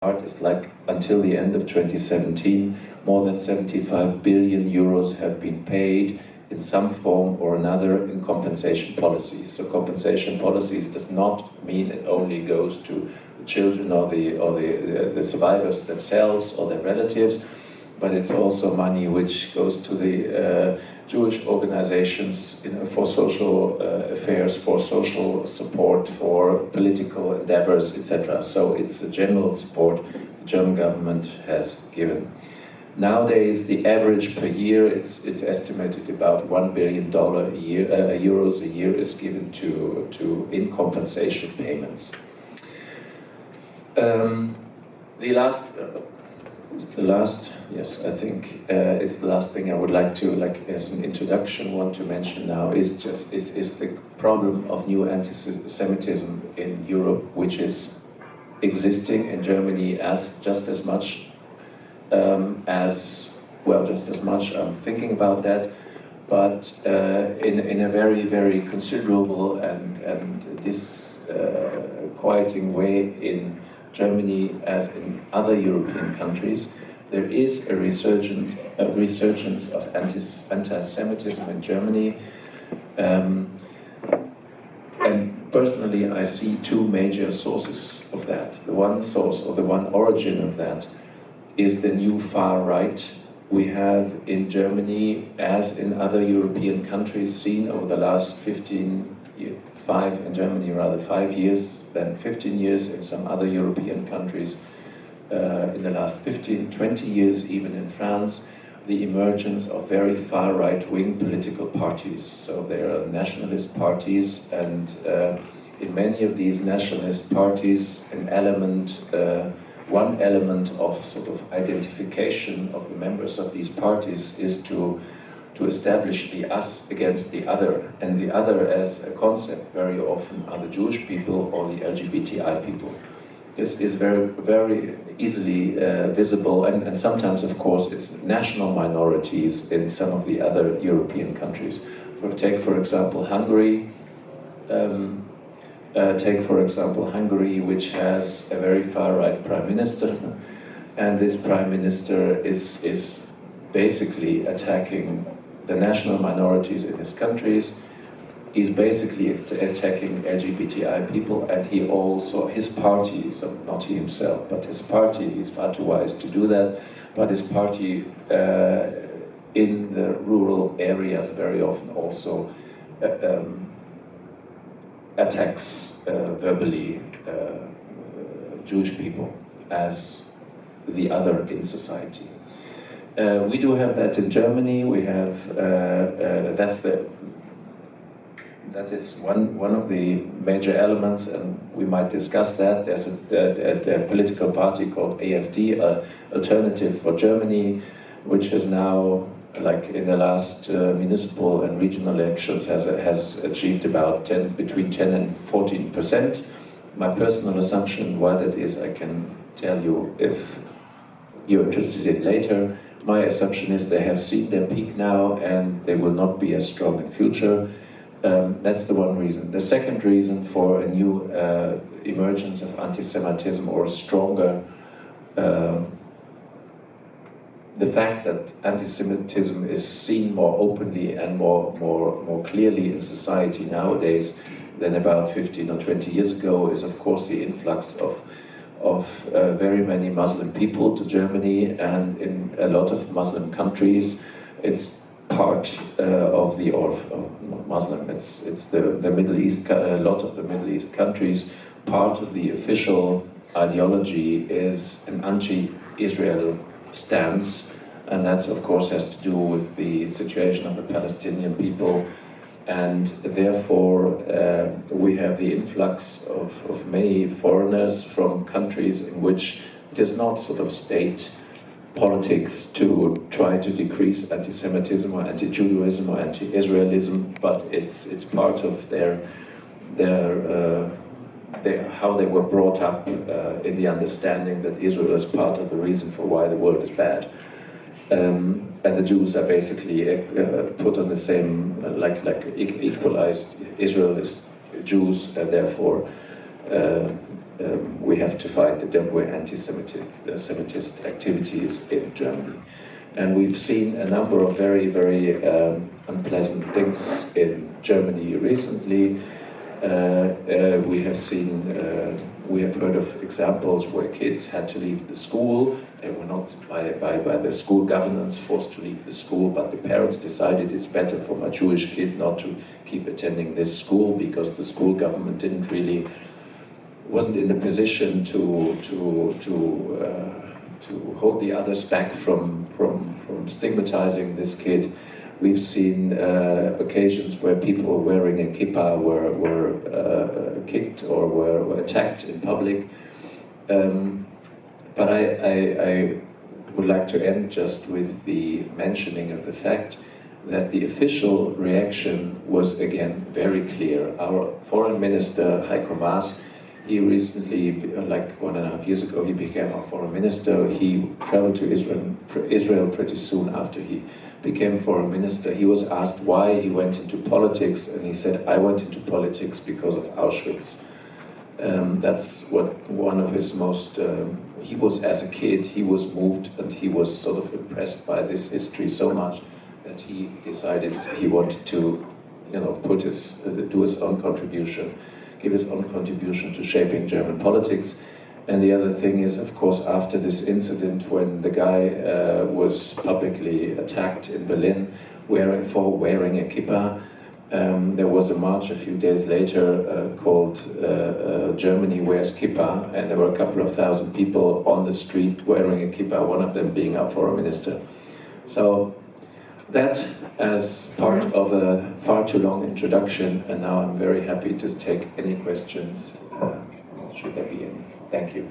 It's like until the end of 2017, more than 75 billion euros have been paid in some form or another in compensation policies. So compensation policies does not mean it only goes to the children or the survivors themselves or their relatives, but it's also money which goes to the Jewish organizations, for social affairs, for social support, for political endeavors, etc. So it's a general support the German government has given. Nowadays, the average per year, it's estimated about $1 billion a year, euros a year is given to in compensation payments. Yes, I think it's the last thing I would like to, as an introduction, want to mention now is the problem of new anti-Semitism in Europe, which is existing in Germany just as much. I'm thinking about that, but in a very, very considerable and disquieting way in Germany as in other European countries. There is a resurgence of anti-Semitism in Germany, and personally I see two major sources of that. The one source, or the one origin of that, is the new far right we have in Germany, as in other European countries, seen over the last 5 years, then 15 years in some other European countries, in the last 15, 20 years, even in France, the emergence of very far right-wing political parties. So there are nationalist parties, and in many of these nationalist parties, one element of sort of identification of the members of these parties is to establish the us against the other, and the other as a concept very often are the Jewish people or the LGBTI people. This is very, very easily visible, and sometimes, of course, it's national minorities in some of the other European countries. Take, for example, Hungary. Which has a very far-right prime minister, and this prime minister is basically attacking the national minorities in his countries. He's basically attacking LGBTI people, and his party, so not he himself, but his party, he's far too wise to do that, but his party in the rural areas very often also attacks verbally Jewish people as the other in society. We do have that in Germany. We have that is one of the major elements, and we might discuss that. There's a political party called AfD, Alternative for Germany, which has now, like in the last municipal and regional elections, has achieved about between 10 and 14%. My personal assumption why that is, I can tell you if you're interested in later. My assumption is they have seen their peak now and they will not be as strong in future. That's the one reason. The second reason for a new emergence of anti-Semitism, or stronger, the fact that anti-Semitism is seen more openly and more clearly in society nowadays than about 15 or 20 years ago, is of course the influx of very many Muslim people to Germany, and in a lot of Muslim countries it's part of the, not Muslim, it's the Middle East, a lot of the Middle East countries, part of the official ideology is an anti-Israel stance, and that of course has to do with the situation of the Palestinian people, and therefore we have the influx of many foreigners from countries in which it is not sort of state politics to try to decrease anti-Semitism or anti-Judaism or anti-Israelism, but it's part of how they were brought up in the understanding that Israel is part of the reason for why the world is bad. And the Jews are basically put on the same, equalized Israelist Jews, and therefore we have to fight the downward anti-Semitist activities in Germany. And we've seen a number of very, very unpleasant things in Germany recently. We have heard of examples where kids had to leave the school. They were not by the school governance forced to leave the school, but the parents decided it's better for my Jewish kid not to keep attending this school because the school government wasn't in the position to hold the others back from stigmatizing this kid. We've seen occasions where people wearing a kippah were kicked or were attacked in public. But I would like to end just with the mentioning of the fact that the official reaction was again very clear. Our foreign minister, Heiko Maas, he recently, like 1.5 years ago, he became our foreign minister. He traveled to Israel pretty soon after he became foreign minister. He was asked why he went into politics, and he said, I went into politics because of Auschwitz. That's what one of his most, he was as a kid, he was moved and he was sort of impressed by this history so much that he decided he wanted to, do his own contribution, give his own contribution to shaping German politics. And the other thing is, of course, after this incident when the guy was publicly attacked in Berlin for wearing a kippah, there was a march a few days later called Germany Wears Kippah, and there were a couple of thousand people on the street wearing a kippah, one of them being our foreign minister. So that as part of a far too long introduction, and now I'm very happy to take any questions, should there be any. Thank you.